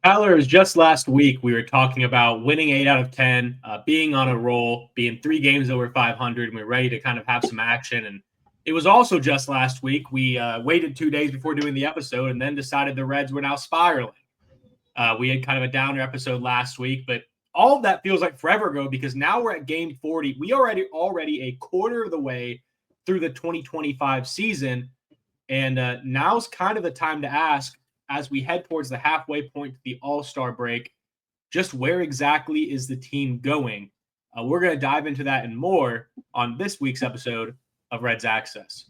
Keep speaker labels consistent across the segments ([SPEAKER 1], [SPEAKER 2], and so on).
[SPEAKER 1] Tyler, it was just last week we were talking about winning 8 out of 10, being on a roll, being 3 games over 500, and we are ready to kind of have some action. And it was also just last week we waited 2 days before doing the episode and then decided the Reds were now spiraling. We had kind of a downer episode last week, but all of that feels like forever ago because now we're at game 40. We already a quarter of the way through the 2025 season, and now's kind of the time to ask, as we head towards the halfway point to the All-Star break, just where exactly is the team going? We're going to dive into that and more on this week's episode of Reds Access.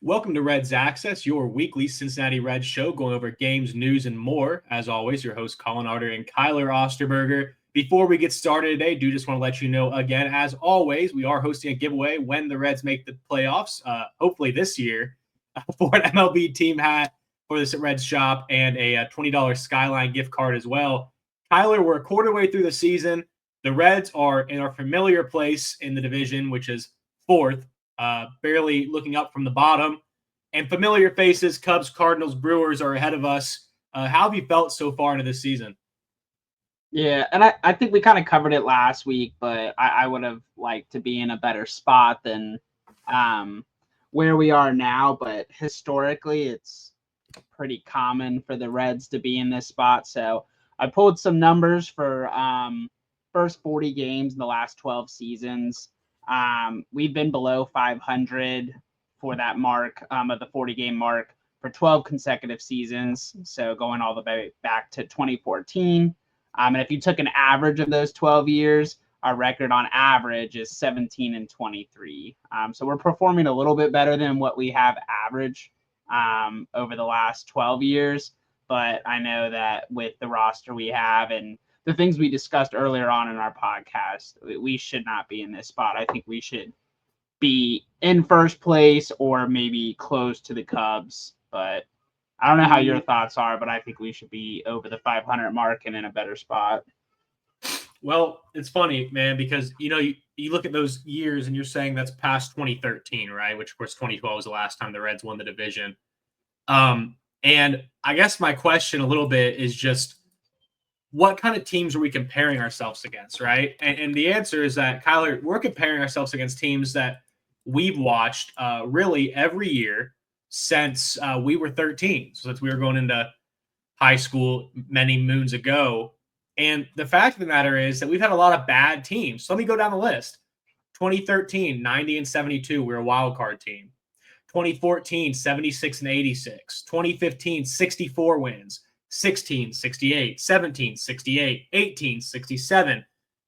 [SPEAKER 1] Welcome to Reds Access, your weekly Cincinnati Reds show going over games, news, and more. As always, your hosts Collin Arter and Kyler Osterberger. Before we get started today, do just want to let you know again, as always, we are hosting a giveaway when the Reds make the playoffs, hopefully this year, for an MLB team hat for this Reds shop and a $20 Skyline gift card as well. Kyler, we're a quarter way through the season. The Reds are in our familiar place in the division, which is fourth. Barely looking up from the bottom. And familiar faces, Cubs, Cardinals, Brewers are ahead of us. How have you felt so far into this season?
[SPEAKER 2] Yeah, and I think we kind of covered it last week, but I would have liked to be in a better spot than where we are now. But historically, it's pretty common for the Reds to be in this spot. So I pulled some numbers for first 40 games in the last 12 seasons. We've been below 500 for that mark of the 40-game mark for 12 consecutive seasons. So going all the way back to 2014. And if you took an average of those 12 years, our record on average is 17-23. So we're performing a little bit better than what we have average over the last 12 years. But I know that with the roster we have and the things we discussed earlier on in our podcast, we should not be in this spot. I think we should be in first place or maybe close to the Cubs. But I don't know how your thoughts are, but I think we should be over the 500 mark and in a better spot.
[SPEAKER 1] Well, it's funny, man, because, you look at those years and you're saying that's past 2013, right? Which, of course, 2012 was the last time the Reds won the division. And I guess my question a little bit is just, what kind of teams are we comparing ourselves against, right? And the answer is that, Kyler, we're comparing ourselves against teams that we've watched really every year since we were 13, since we were going into high school many moons ago. And the fact of the matter is that we've had a lot of bad teams. So let me go down the list. 2013, 90-72, we were a wild card team. 2014, 76-86. 2015, 64 wins. 16, 68, 17, 68, 18, 67,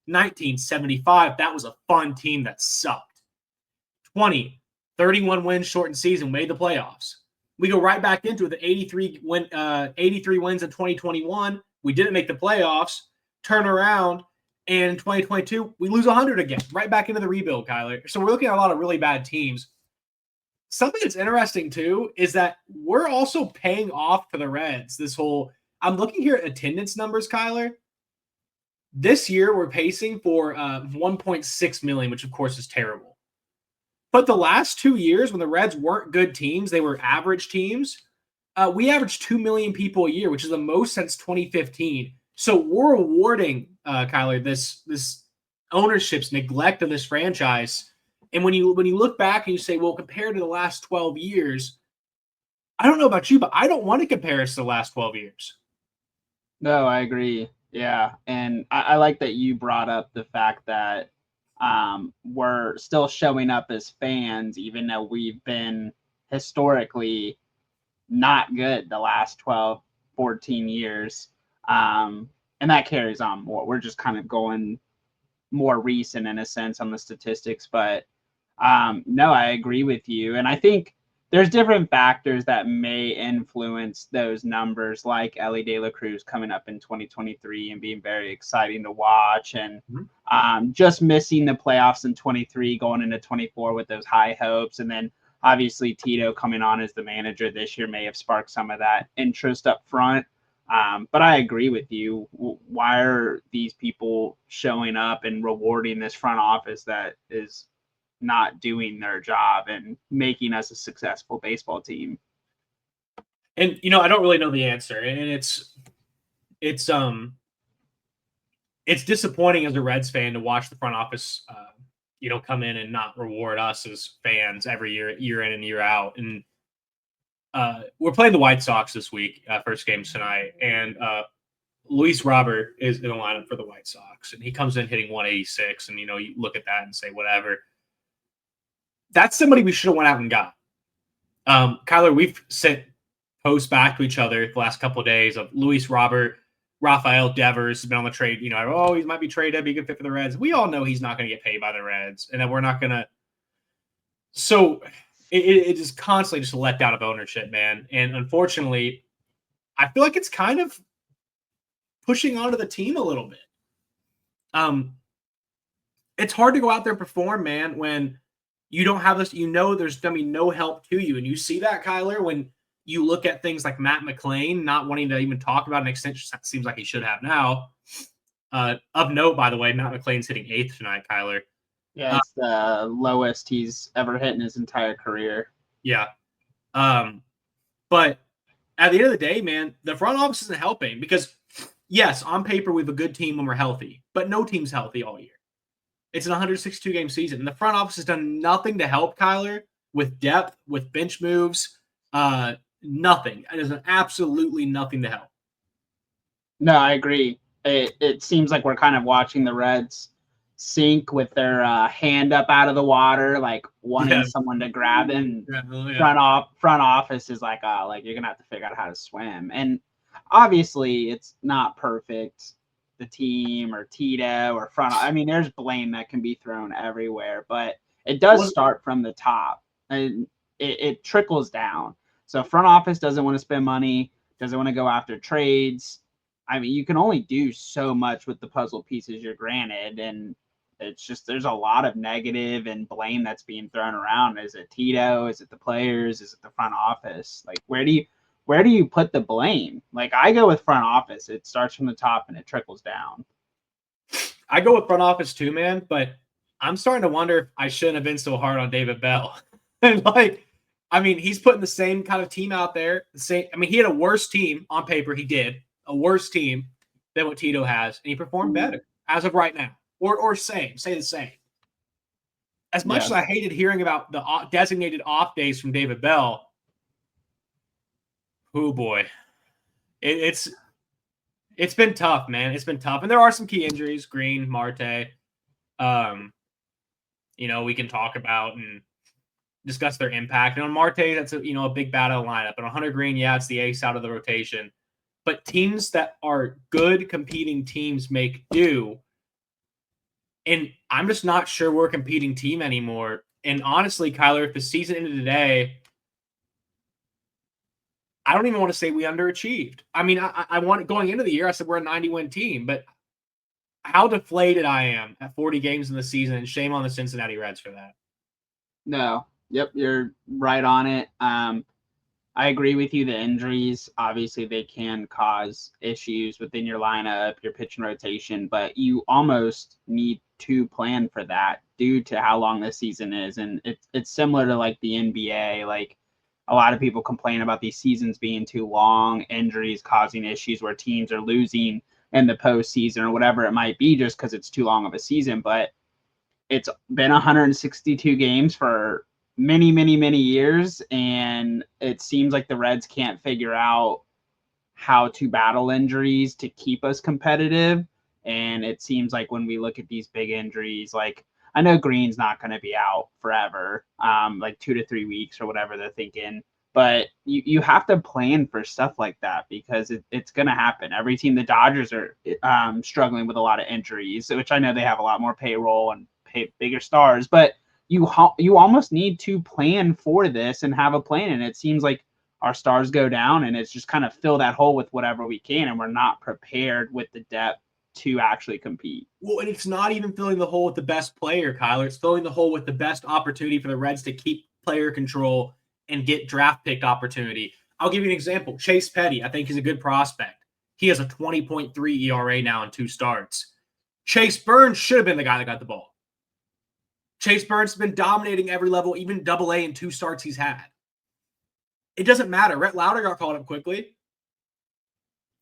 [SPEAKER 1] 19, 75. That was a fun team that sucked. 20, 31 wins, shortened season, made the playoffs. We go right back into it, the 83 wins in 2021. We didn't make the playoffs, turn around, and in 2022, we lose 100 again, right back into the rebuild, Kyler. So we're looking at a lot of really bad teams. Something that's interesting, too, is that we're also paying off for the Reds. I'm looking here at attendance numbers, Kyler. This year, we're pacing for 1.6 million, which, of course, is terrible. But the last 2 years, when the Reds weren't good teams, they were average teams, we averaged 2 million people a year, which is the most since 2015. So we're rewarding, Kyler, this ownership's neglect of this franchise. And when you look back and you say, well, compared to the last 12 years, I don't know about you, but I don't want to compare us to the last 12 years.
[SPEAKER 2] No, I agree. Yeah. And I like that you brought up the fact that we're still showing up as fans, even though we've been historically not good the last 12, 14 years. And that carries on more. We're just kind of going more recent in a sense on the statistics, but no, I agree with you. And I think there's different factors that may influence those numbers, like Ellie De La Cruz coming up in 2023 and being very exciting to watch, and just missing the playoffs in 23, going into 24 with those high hopes. And then obviously Tito coming on as the manager this year may have sparked some of that interest up front. But I agree with you. Why are these people showing up and rewarding this front office that is not doing their job and making us a successful baseball team?
[SPEAKER 1] And I don't really know the answer, and it's disappointing as a Reds fan to watch the front office, come in and not reward us as fans every year in and year out. And we're playing the White Sox this week, first game tonight, and Luis Robert is in the lineup for the White Sox, and he comes in hitting 186, and you look at that and say whatever. That's somebody we should have went out and got. Kyler, we've sent posts back to each other the last couple of days of Luis Robert, Rafael Devers has been on the trade. He might be traded, be a good fit for the Reds. We all know he's not going to get paid by the Reds, and that we're not going to. So it is constantly just a letdown of ownership, man. And unfortunately, I feel like it's kind of pushing onto the team a little bit. It's hard to go out there and perform, man, when you don't have this. There's going to be no help to you, and you see that, Kyler, when you look at things like Matt McClain not wanting to even talk about an extension. Seems like he should have now. Of note, by the way, Matt McClain's hitting 8th tonight, Kyler.
[SPEAKER 2] Yeah, it's the lowest he's ever hit in his entire career.
[SPEAKER 1] Yeah. But at the end of the day, man, the front office isn't helping because, yes, on paper, we have a good team when we're healthy, but no team's healthy all year. It's an 162-game season, and the front office has done nothing to help Kyler with depth, with bench moves, nothing. It is absolutely nothing to help.
[SPEAKER 2] No, I agree. It seems like we're kind of watching the Reds sink with their hand up out of the water, like wanting someone to grab him. Front office is like you're gonna have to figure out how to swim. And obviously, it's not perfect. The team or Tito or front. I mean, there's blame that can be thrown everywhere, but it does start from the top, and it trickles down. So front office doesn't want to spend money, doesn't want to go after trades. I mean, you can only do so much with the puzzle pieces you're granted, and it's just there's a lot of negative and blame that's being thrown around. Is it Tito? Is it the players? Is it the front office? Like, where do you put the blame? Like, I go with front office. It starts from the top and it trickles down.
[SPEAKER 1] I go with front office too, man, but I'm starting to wonder if I shouldn't have been so hard on David Bell. And he's putting the same kind of team out there. He had a worse team on paper. He did a worse team than what Tito has, and he performed better as of right now, or say the same. As much as I hated hearing about the designated off days from David Bell, oh boy, it's been tough, man. It's been tough, and there are some key injuries: Green, Marte. We can talk about and discuss their impact. And on Marte, that's a big bat out of the lineup. And on Hunter Green, it's the ace out of the rotation. But teams that are good competing teams make do. And I'm just not sure we're a competing team anymore. And honestly, Kyler, if the season ended today, I don't even want to say we underachieved. I mean, I want going into the year, I said we're a 90-win team, but how deflated I am at 40 games in the season, and shame on the Cincinnati Reds for that.
[SPEAKER 2] No. Yep, you're right on it. I agree with you. The injuries, obviously, they can cause issues within your lineup, your pitching rotation, but you almost need to plan for that due to how long this season is. And it's similar to like the NBA. Like, a lot of people complain about these seasons being too long, injuries causing issues where teams are losing in the postseason or whatever it might be just because it's too long of a season. But it's been 162 games for many, many, many years, and it seems like the Reds can't figure out how to battle injuries to keep us competitive. And it seems like when we look at these big injuries, like I know Green's not going to be out forever, like 2 to 3 weeks or whatever they're thinking, but you have to plan for stuff like that because it's going to happen. Every team, the Dodgers are struggling with a lot of injuries, which I know they have a lot more payroll and pay bigger stars, but you almost need to plan for this and have a plan. And it seems like our stars go down and it's just kind of fill that hole with whatever we can. And we're not prepared with the depth to actually compete.
[SPEAKER 1] Well, and it's not even filling the hole with the best player, Kyler. It's filling the hole with the best opportunity for the Reds to keep player control and get draft pick opportunity. I'll give you an example. Chase Petty, I think, is a good prospect. He has a 20.3 ERA now in 2 starts. Chase Burns should have been the guy that got the ball. Chase Burns has been dominating every level, even Double-A in 2 starts he's had. It doesn't matter. Rhett Lauder got called up quickly.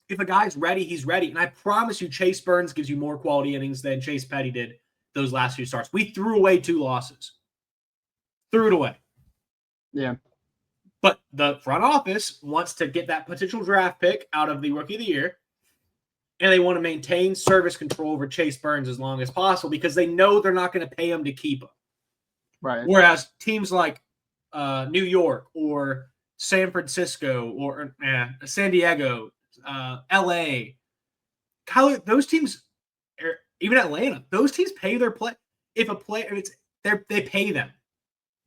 [SPEAKER 1] If a guy's ready, he's ready. And I promise you, Chase Burns gives you more quality innings than Chase Petty did those last few starts. We threw away 2 losses. Threw it away.
[SPEAKER 2] Yeah.
[SPEAKER 1] But the front office wants to get that potential draft pick out of the Rookie of the Year, and they want to maintain service control over Chase Burns as long as possible because they know they're not going to pay him to keep him.
[SPEAKER 2] Right.
[SPEAKER 1] Whereas teams like New York or San Francisco or San Diego, LA, those teams, even Atlanta, those teams pay their play. If a player, they pay them.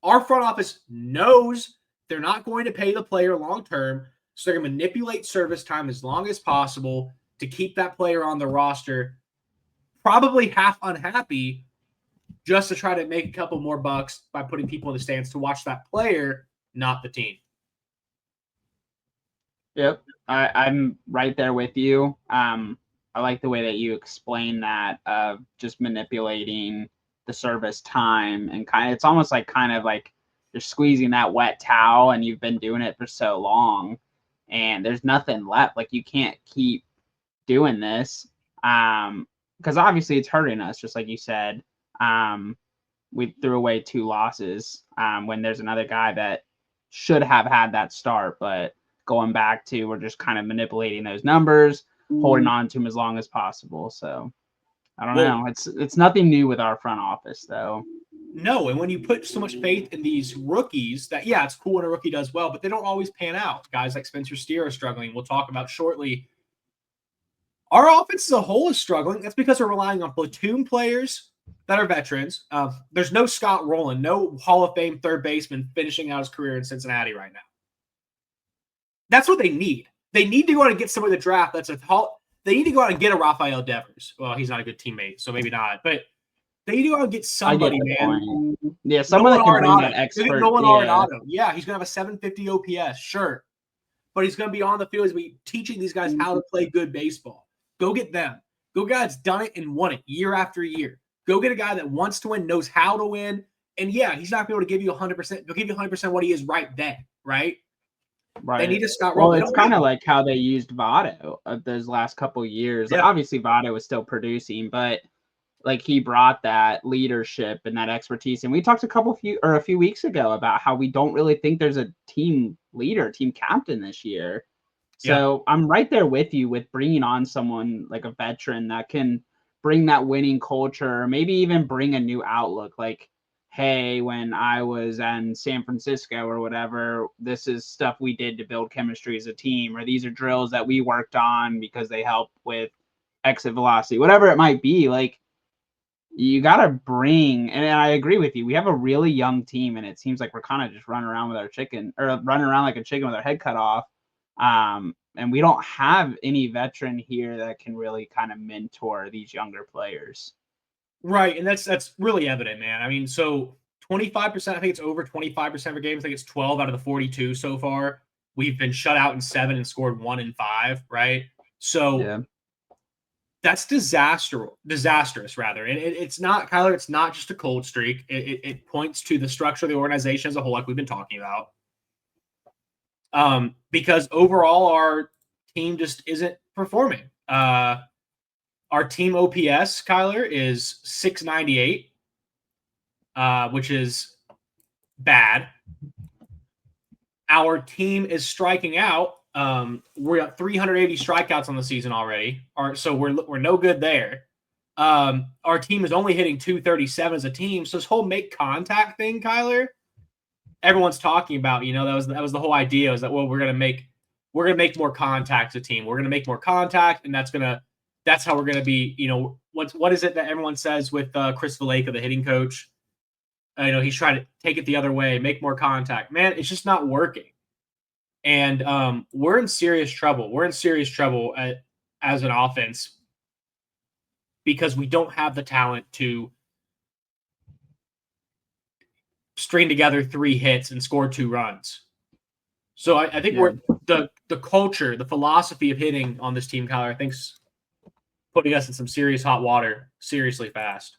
[SPEAKER 1] Our front office knows they're not going to pay the player long term, so they're going to manipulate service time as long as possible to keep that player on the roster, probably half unhappy, just to try to make a couple more bucks by putting people in the stands to watch that player, not the team.
[SPEAKER 2] Yep, I'm right there with you. I like the way that you explain that of just manipulating the service time and it's almost like you're squeezing that wet towel and you've been doing it for so long and there's nothing left. Like you can't keep doing this because obviously it's hurting us, just like you said. We threw away 2 losses when there's another guy that should have had that start, but going back to we're just kind of manipulating those numbers, holding on to them as long as possible. So I don't know. It's nothing new with our front office though.
[SPEAKER 1] No, and when you put so much faith in these rookies that, yeah, it's cool when a rookie does well, but they don't always pan out. Guys like Spencer Steer are struggling. We'll talk about shortly. Our offense as a whole is struggling. That's because we're relying on platoon players that are veterans. There's no Scott Rowland, no Hall of Fame third baseman finishing out his career in Cincinnati right now. That's what they need. They need to go out and get somebody to draft that's they need to go out and get a Rafael Devers. Well, he's not a good teammate, so maybe not. But they need to go out and get somebody, man.
[SPEAKER 2] Yeah, someone that can bring that expert.
[SPEAKER 1] Nolan Arenado. Yeah, he's going to have a 750 OPS, sure. But he's going to be on the field. He's going to be teaching these guys how to play good baseball. Go get them. Go get a guy that's done it and won it year after year. Go get a guy that wants to win, knows how to win. And, yeah, he's not going to be able to give you 100%. He'll give you 100% what he is right then, right?
[SPEAKER 2] Right.
[SPEAKER 1] They need to stop.
[SPEAKER 2] Well, it's kind of like how they used Votto those last couple of years. Yeah. Obviously, Votto was still producing, but like he brought that leadership and that expertise. And we talked a few weeks ago about how we don't really think there's a team leader, team captain this year. So I'm right there with you with bringing on someone like a veteran that can bring that winning culture, or maybe even bring a new outlook. Like, hey, when I was in San Francisco or whatever, this is stuff we did to build chemistry as a team, or these are drills that we worked on because they help with exit velocity, whatever it might be. Like, you got to bring, and I agree with you, we have a really young team, and it seems like we're kind of just running around like a chicken with our head cut off. And we don't have any veteran here that can really kind of mentor these younger players.
[SPEAKER 1] Right, and that's really evident, man. I mean, so 25%, I think it's over 25% of games. I think it's 12 out of the 42 so far. We've been shut out in 7 and scored 1 in 5, right? So that's disastrous, rather. And it's not, Kyler, it's not just a cold streak. It points to the structure of the organization as a whole, like we've been talking about. Because overall, our team just isn't performing. Our team OPS, Kyler, is 698, which is bad. Our team is striking out. We're at 380 strikeouts on the season already. So we're no good there. Our team is only hitting 237 as a team. So this whole make contact thing, Kyler, everyone's talking about, that was the whole idea, is that, well, we're gonna make more contact as a team. We're gonna make more contact, and that's how we're gonna be. What is it that everyone says with Chris Valleca, the hitting coach? He's trying to take it the other way, make more contact. Man, it's just not working, and we're in serious trouble. We're in serious trouble as an offense because we don't have the talent to string together 3 hits and score 2 runs. So I think the the culture, the philosophy of hitting on this team, Kyler, I think's putting us in some serious hot water seriously fast.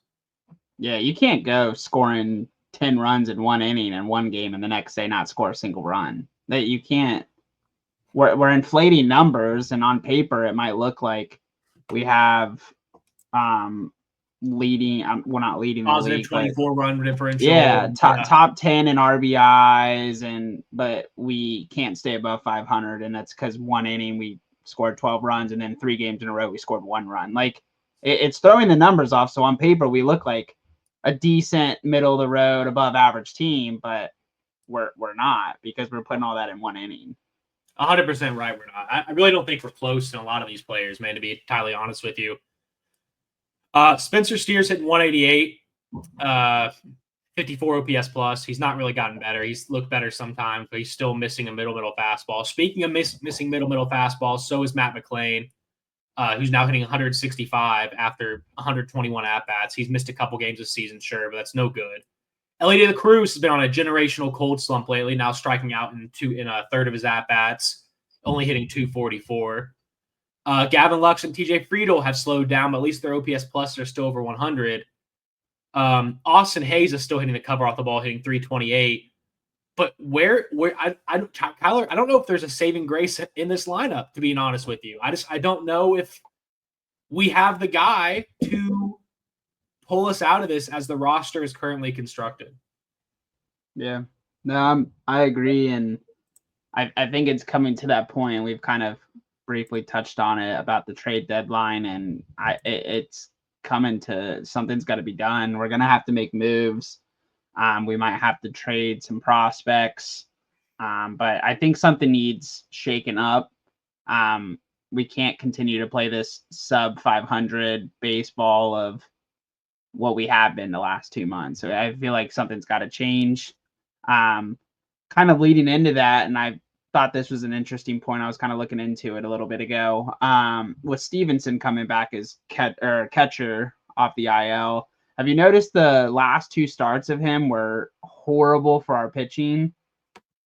[SPEAKER 2] Yeah, you can't go scoring 10 runs in one inning in one game and the next day not score a single run. That you can't. We're inflating numbers, and on paper it might look like we have leading. We're not leading the
[SPEAKER 1] Positive
[SPEAKER 2] league, but
[SPEAKER 1] 24 run differential.
[SPEAKER 2] yeah, top 10 in RBIs, but we can't stay above 500, and that's because one inning we scored 12 runs, and then 3 games in a row we scored 1 run. Like it's throwing the numbers off. So on paper we look like a decent middle of the road, above average team, but we're not, because we're putting all that in one inning.
[SPEAKER 1] 100% right. We're not. I really don't think we're close in a lot of these players, man, to be entirely honest with you. Spencer Steer's hitting 188, 54 OPS plus. He's not really gotten better. He's looked better sometimes, but he's still missing a middle fastball. Speaking of missing middle fastballs, so is Matt McClain, who's now hitting 165 after 121 at-bats. He's missed a couple games this season, sure, but that's no good. Ellie De La Cruz has been on a generational cold slump lately, now striking out in a third of his at-bats, only hitting 244. Gavin Lux and TJ Friedel have slowed down, but at least their OPS plus are still over 100. Austin Hayes is still hitting the cover off the ball, hitting 328. But Kyler, I don't know if there's a saving grace in this lineup, to be honest with you. I don't know if we have the guy to pull us out of this as the roster is currently constructed.
[SPEAKER 2] Yeah, no, I agree, and I think it's coming to that point. We've kind of briefly touched on it about the trade deadline, and it's coming to something's got to be done. We're gonna have to make moves. We might have to trade some prospects, but I think something needs shaken up. We can't continue to play this sub 500 baseball of what we have been the last 2 months. So I feel like something's got to change. Kind of leading into that, and I thought this was an interesting point. I was kind of looking into it a little bit ago. With Stevenson coming back as catcher off the IL, have you noticed the last 2 starts of him were horrible for our pitching?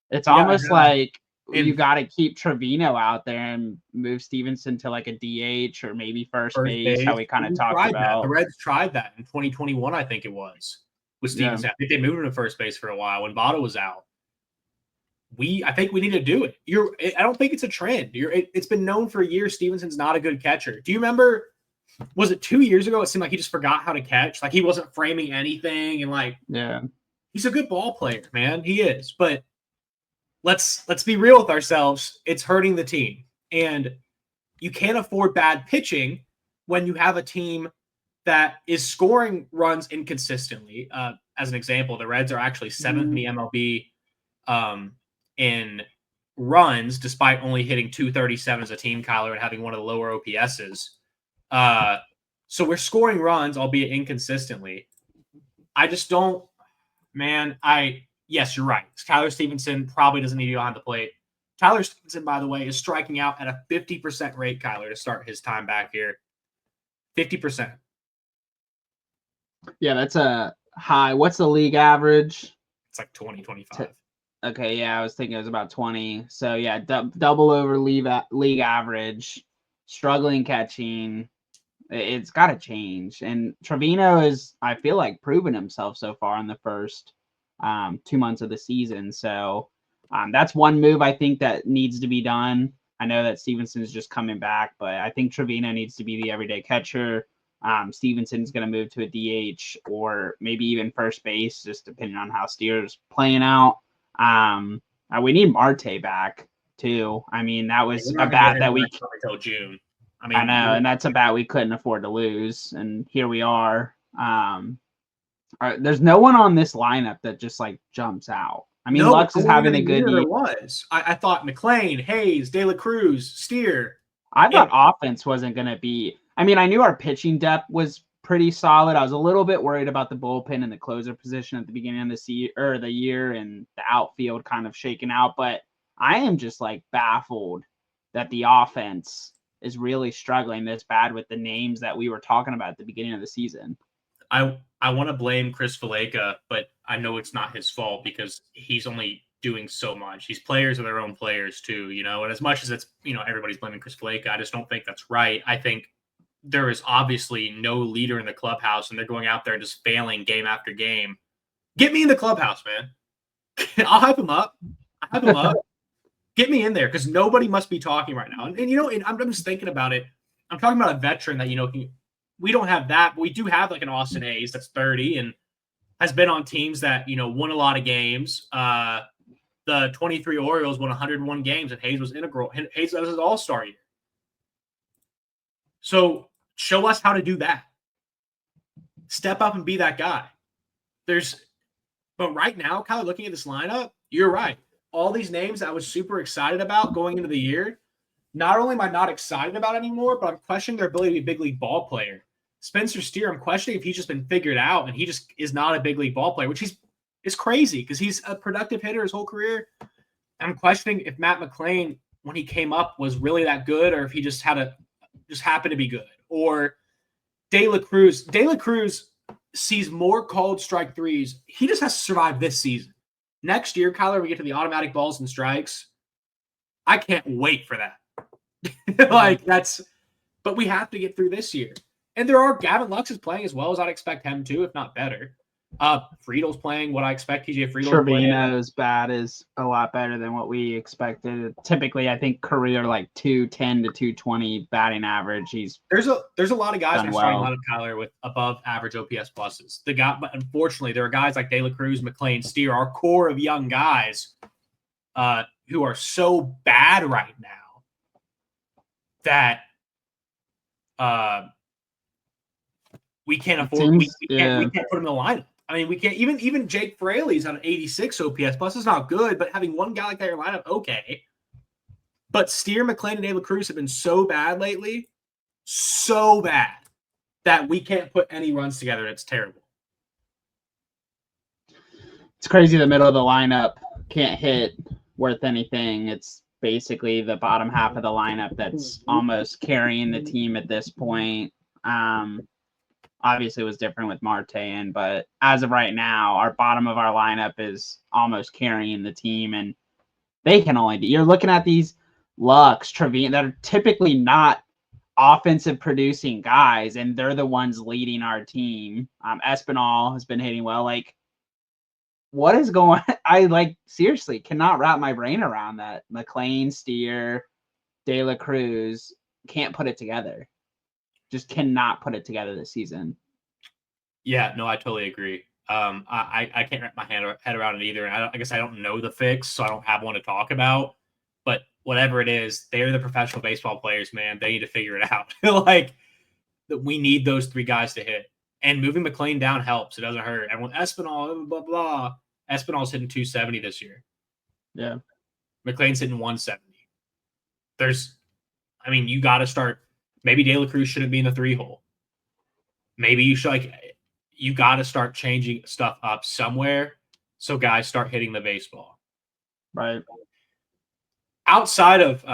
[SPEAKER 2] It's almost like you got to keep Trevino out there and move Stevenson to like a DH or maybe first base, how we kind of talked about.
[SPEAKER 1] The Reds tried that in 2021, I think it was, with Stevenson. Yeah. I think they moved him to first base for a while when Votto was out. I think we need to do it. I don't think it's a trend. It's been known for years Stevenson's not a good catcher. Do you remember, was it 2 years ago? It seemed like he just forgot how to catch. Like he wasn't framing anything, and he's a good ball player, man. He is. But let's be real with ourselves. It's hurting the team. And you can't afford bad pitching when you have a team that is scoring runs inconsistently. As an example, the Reds are actually 7th in the MLB in runs, despite only hitting 237 as a team, Kyler, and having one of the lower OPSs. So we're scoring runs, albeit inconsistently. I just don't, man. Yes, you're right. Tyler Stevenson probably doesn't need to be behind the plate. Tyler Stevenson, by the way, is striking out at a 50% rate, Kyler, to start his time back here. 50%.
[SPEAKER 2] Yeah, that's a high. What's the league average?
[SPEAKER 1] It's like 20, 25.
[SPEAKER 2] Okay, yeah, I was thinking it was about 20. So, yeah, double over league average, struggling catching. It's got to change. And Trevino is, I feel like, proven himself so far in the first 2 months of the season. So that's one move I think that needs to be done. I know that Stevenson is just coming back, but I think Trevino needs to be the everyday catcher. Stevenson's going to move to a DH or maybe even first base, just depending on how Steer's playing out. We need Marte back too. I mean, that was a bat that we
[SPEAKER 1] until June. I
[SPEAKER 2] know, and that's a bat we couldn't afford to lose, and here we are. There's no one on this lineup that just like jumps out. I mean, Lux is having a good year.
[SPEAKER 1] I thought McClain, Hayes, De La Cruz, Steer.
[SPEAKER 2] I thought offense wasn't going to be. I mean, I knew our pitching depth was pretty solid. I was a little bit worried about the bullpen and the closer position at the beginning of the year, and the outfield kind of shaken out. But I am just like baffled that the offense is really struggling this bad with the names that we were talking about at the beginning of the season.
[SPEAKER 1] I want to blame Chris Valaika, but I know it's not his fault because he's only doing so much. These players are their own players too, you know. And as much as it's, you know, everybody's blaming Chris Flake, I just don't think that's right. I think there is obviously no leader in the clubhouse, and they're going out there just failing game after game. Get me in the clubhouse, man. I'll hype them up. Get me in there because nobody must be talking right now. And you know, and I'm just thinking about it. I'm talking about a veteran that, you know, we don't have that, but we do have like an Austin Hayes that's 30 and has been on teams that, you know, won a lot of games. The 23 Orioles won 101 games, and Hayes was integral. Hayes was his all-star year. So show us how to do that. Step up and be that guy. But right now, kind of looking at this lineup, you're right. All these names I was super excited about going into the year, not only am I not excited about anymore, but I'm questioning their ability to be a big league ball player. Spencer Steer, I'm questioning if he's just been figured out and he just is not a big league ball player, which is crazy because he's a productive hitter his whole career. I'm questioning if Matt McLain, when he came up, was really that good, or if he just happened to be good. Or De La Cruz. De La Cruz sees more called strike threes. He just has to survive this season. Next year, Kyler, we get to the automatic balls and strikes. I can't wait for that. But we have to get through this year. And Gavin Lux is playing as well as I'd expect him to, if not better. Friedel's playing what I expect TJ Friedel to play.
[SPEAKER 2] Trevino's bat is a lot better than what we expected. Typically, I think career like 210 to 220 batting average.
[SPEAKER 1] There's a lot of guys in our starting
[SPEAKER 2] well.
[SPEAKER 1] lineup, Kyler, with above average OPS pluses. But unfortunately, there are guys like De La Cruz, McLain, Steer, our core of young guys, who are so bad right now that we can't afford. We can't put them in the lineup. I mean, we can't even Jake Fraley's on an 86 OPS plus is not good, but having one guy like that in your lineup, okay. But Steer, McLain, and De La Cruz have been so bad lately, so bad that we can't put any runs together. It's terrible.
[SPEAKER 2] It's crazy. The middle of the lineup can't hit worth anything. It's basically the bottom half of the lineup that's almost carrying the team at this point. Obviously, it was different with Marte, but as of right now, our bottom of our lineup is almost carrying the team, and they can only do. You're looking at these Lux, Trevino that are typically not offensive producing guys, and they're the ones leading our team. Espinal has been hitting well. Like, what is going on? I seriously cannot wrap my brain around that. McLain, Steer, De La Cruz can't put it together. Just cannot put it together this season.
[SPEAKER 1] Yeah, no, I totally agree. I can't wrap my head around it either. And I guess I don't know the fix, so I don't have one to talk about. But whatever it is, they're the professional baseball players, man. They need to figure it out. We need those three guys to hit. And moving McLain down helps. It doesn't hurt. And with Espinal, blah, blah, Espinal's hitting 270 this year.
[SPEAKER 2] Yeah.
[SPEAKER 1] McLain's hitting 170. You got to start. Maybe De La Cruz shouldn't be in the 3-hole. Maybe you got to start changing stuff up somewhere so guys start hitting the baseball.
[SPEAKER 2] Right.
[SPEAKER 1] Outside of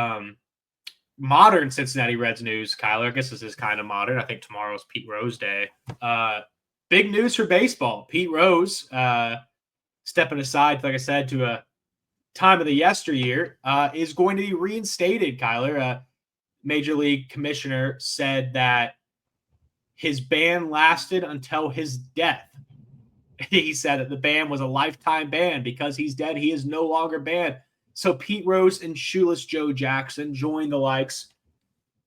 [SPEAKER 1] modern Cincinnati Reds news, Kyler, I guess this is kind of modern. I think tomorrow's Pete Rose Day. Big news for baseball. Pete Rose, stepping aside, like I said, to a time of the yesteryear, is going to be reinstated, Kyler. Major League Commissioner said that his ban lasted until his death. He said that the ban was a lifetime ban. Because he's dead, he is no longer banned. So Pete Rose and shoeless Joe Jackson joined the likes,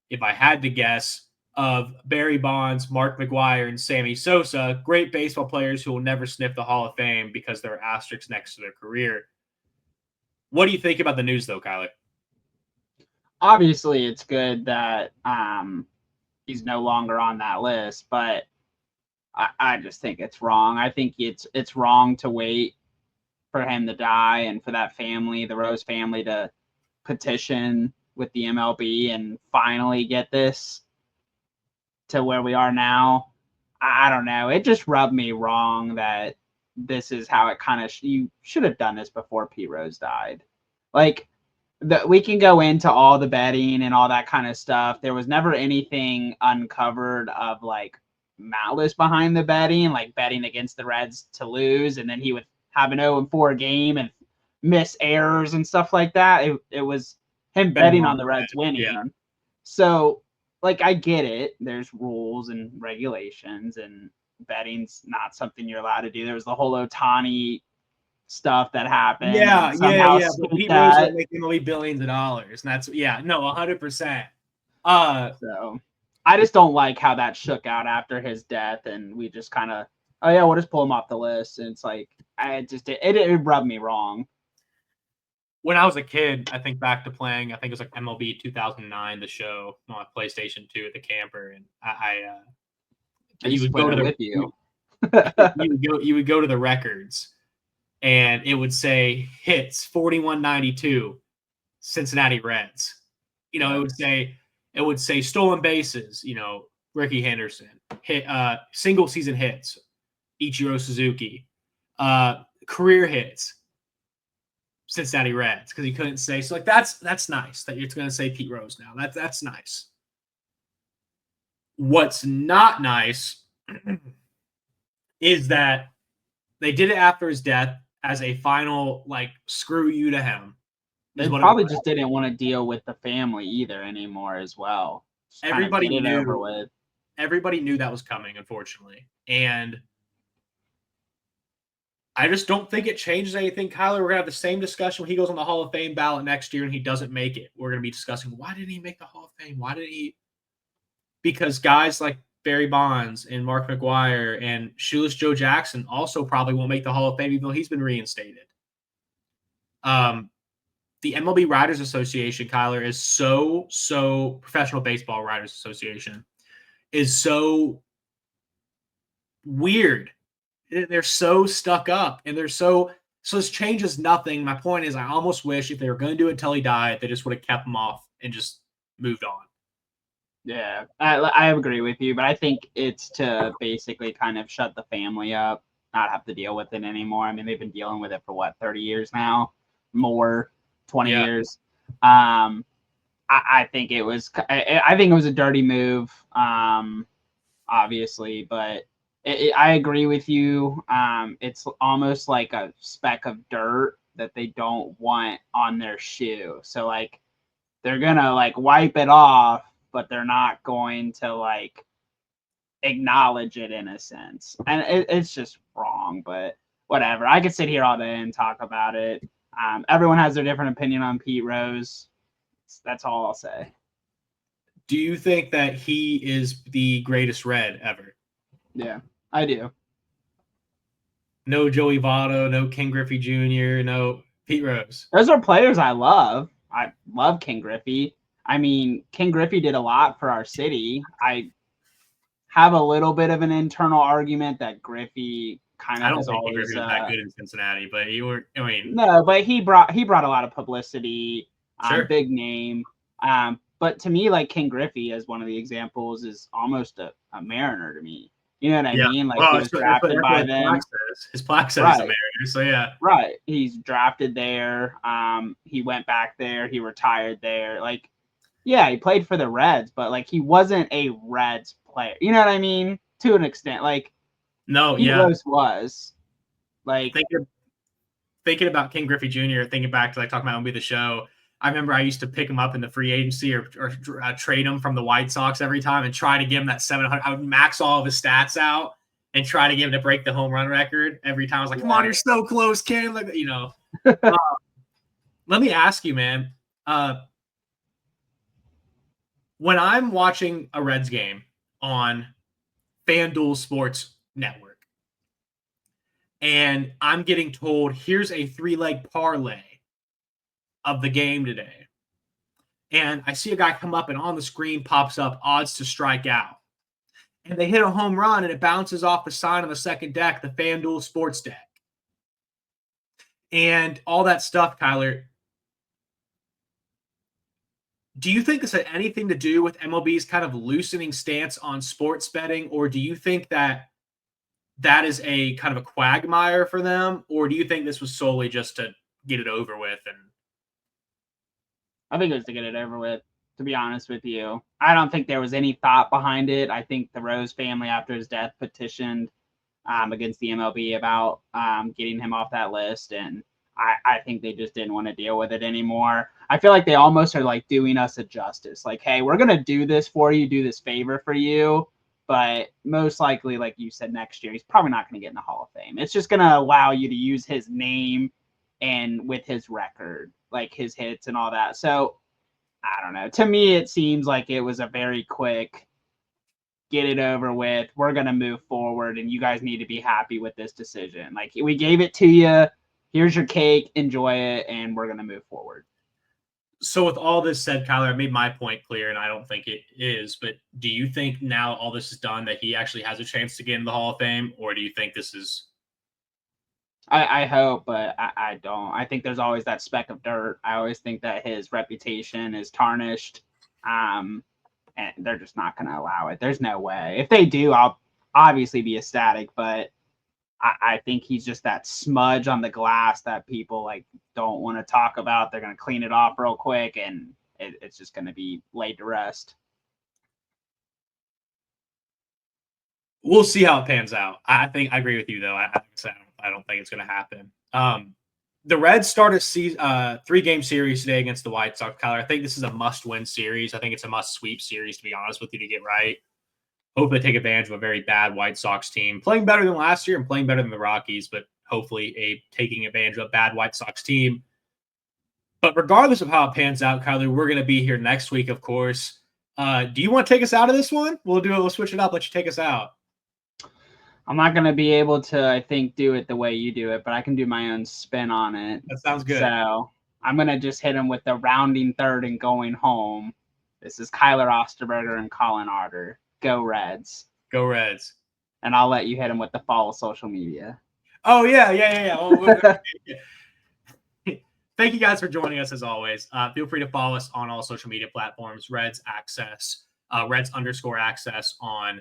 [SPEAKER 1] if I had to guess, of Barry Bonds, Mark McGwire, and Sammy Sosa, great baseball players who will never sniff the Hall of Fame because there are asterisks next to their career. What do you think about the news, though, Kyler?
[SPEAKER 2] Obviously, it's good that he's no longer on that list, but I just think it's wrong. I think it's wrong to wait for him to die and for that family, the Rose family, to petition with the MLB and finally get this to where we are now. I don't know. It just rubbed me wrong that this is how it kind of you should have done this before Pete Rose died. We can go into all the betting and all that kind of stuff. There was never anything uncovered of malice behind the betting, like betting against the Reds to lose, and then he would have an 0-4 game and miss errors and stuff like that. It was him betting on the Reds winning.
[SPEAKER 1] Yeah.
[SPEAKER 2] So, like, I get it. There's rules and regulations, and betting's not something you're allowed to do. There was the whole Ohtani stuff that happened.
[SPEAKER 1] Yeah. But Pete Rose will make MLB billions of dollars, and that's 100%.
[SPEAKER 2] So I just don't like how that shook out after his death, and we just kind of, we'll just pull him off the list. And it's like, it rubbed me wrong.
[SPEAKER 1] When I was a kid, I think back to playing, I think it was like MLB 2009, the show on PlayStation 2 at the camper, and I you would go to the you would go to the records, and it would say hits 4192 Cincinnati Reds. It would say stolen bases, Ricky Henderson, hit single season hits, Ichiro Suzuki, career hits, Cincinnati Reds, because he couldn't say. So like that's nice that you're going to say Pete Rose now. That's nice. What's not nice is that they did it after his death as a final, like, screw you to him.
[SPEAKER 2] They probably just didn't want to deal with the family either anymore as well.
[SPEAKER 1] Everybody knew. Everybody knew that was coming, unfortunately. And I just don't think it changes anything, Kyler. We're going to have the same discussion when he goes on the Hall of Fame ballot next year and he doesn't make it. We're going to be discussing, why didn't he make the Hall of Fame? Why did he? Because guys like Barry Bonds and Mark McGwire and Shoeless Joe Jackson also probably won't make the Hall of Fame, even though he's been reinstated. The MLB Writers Association, Kyler, is so Professional Baseball Writers Association is so weird. They're so stuck up, and they're so this changes nothing. My point is, I almost wish if they were going to do it till he died, they just would have kept him off and just moved on.
[SPEAKER 2] Yeah, I agree with you, but I think it's to basically kind of shut the family up, not have to deal with it anymore. I mean, they've been dealing with it for 30 years now, more 20 years. I think it was a dirty move, obviously, but I agree with you. It's almost like a speck of dirt that they don't want on their shoe. So like they're gonna like wipe it off, but they're not going to like acknowledge it in a sense. And it's just wrong, but whatever. I could sit here all day and talk about it. Everyone has their different opinion on Pete Rose. That's all I'll say.
[SPEAKER 1] Do you think that he is the greatest Red ever?
[SPEAKER 2] Yeah, I do.
[SPEAKER 1] No Joey Votto, no Ken Griffey Jr., no Pete Rose.
[SPEAKER 2] Those are players I love. I love Ken Griffey. I mean, Ken Griffey did a lot for our city. I have a little bit of an internal argument that Griffey kind of
[SPEAKER 1] is always Griffey was that good in Cincinnati, but
[SPEAKER 2] but he brought a lot of publicity, big name. But to me, like Ken Griffey as one of the examples is almost a Mariner to me. You know what I mean? Like he was drafted by them.
[SPEAKER 1] His plaque says he's a Mariner, so yeah.
[SPEAKER 2] Right. He's drafted there. He went back there. He retired there. Like, yeah, he played for the Reds, but like he wasn't a Reds player. You know what I mean? To an extent, like Pete Rose was. Like
[SPEAKER 1] thinking about Ken Griffey Jr., thinking back to like talking about MLB The Show. I remember I used to pick him up in the free agency or trade him from the White Sox every time and try to give him that 700. I would max all of his stats out and try to get him to break the home run record every time. I was like, come on, you're so close, Ken. Like, let me ask you, man. When I'm watching a Reds game on FanDuel Sports Network and I'm getting told, here's a 3-leg parlay of the game today. And I see a guy come up and on the screen pops up odds to strike out. And they hit a home run and it bounces off the sign on the second deck, the FanDuel Sports deck. And all that stuff, Kyler. Do you think this had anything to do with MLB's kind of loosening stance on sports betting? Or do you think that is a kind of a quagmire for them? Or do you think this was solely just to get it over with? And
[SPEAKER 2] I think it was to get it over with, to be honest with you. I don't think there was any thought behind it. I think the Rose family, after his death, petitioned against the MLB about getting him off that list. And I think they just didn't want to deal with it anymore. I feel like they almost are like doing us a justice. Like, hey, we're gonna do this for you, do this favor for you, but most likely, like you said, next year he's probably not gonna get in the Hall of Fame. It's just gonna allow you to use his name and with his record, like his hits and all that. So I don't know. To me, it seems like it was a very quick get it over with. We're going to move forward, and you guys need to be happy with this decision. Like, we gave it to you. Here's your cake. Enjoy it, and we're going to move forward.
[SPEAKER 1] So with all this said, Kyler, I made my point clear, and I don't think it is, but do you think now all this is done that he actually has a chance to get in the Hall of Fame, or do you think this is...
[SPEAKER 2] I hope, but I don't. I think there's always that speck of dirt. I always think that his reputation is tarnished. And they're just not going to allow it. There's no way. If they do, I'll obviously be ecstatic, but I think he's just that smudge on the glass that people like don't want to talk about. They're going to clean it off real quick, and it's just going to be laid to rest.
[SPEAKER 1] We'll see how it pans out. I think I agree with you, though. I don't think it's going to happen. The Reds start a 3-game series today against the White Sox. Kyler, I think this is a must-win series. I think it's a must-sweep series, to be honest with you, to get right. Hopefully take advantage of a very bad White Sox team. Playing better than last year and playing better than the Rockies, but hopefully taking advantage of a bad White Sox team. But regardless of how it pans out, Kyler, we're going to be here next week, of course. Do you want to take us out of this one? We'll switch it up, let you take us out.
[SPEAKER 2] I'm not going to be able to, I think, do it the way you do it, but I can do my own spin on it.
[SPEAKER 1] That sounds good.
[SPEAKER 2] So I'm going to just hit him with the rounding third and going home. This is Kyler Osterberger and Collin Arter. Go Reds.
[SPEAKER 1] Go Reds.
[SPEAKER 2] And I'll let you hit him with the follow social media.
[SPEAKER 1] Oh, yeah. Well, thank you guys for joining us as always. Feel free to follow us on all social media platforms. Reds Access, Reds_access on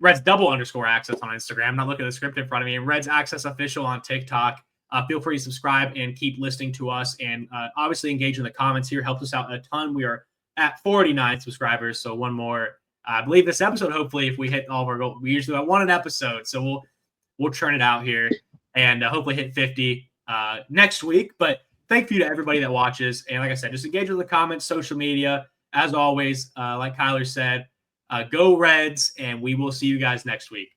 [SPEAKER 1] Reds _access on Instagram. I'm not looking at the script in front of me. And Reds Access Official on TikTok. Feel free to subscribe and keep listening to us. And obviously engage in the comments here. Helps us out a ton. We are at 49 subscribers. So one more. I believe this episode, hopefully, if we hit all of our goals, we usually have one an episode. So we'll churn it out here and hopefully hit 50 next week. But thank you to everybody that watches. And like I said, just engage with the comments, social media. As always, like Kyler said, go Reds, and we will see you guys next week.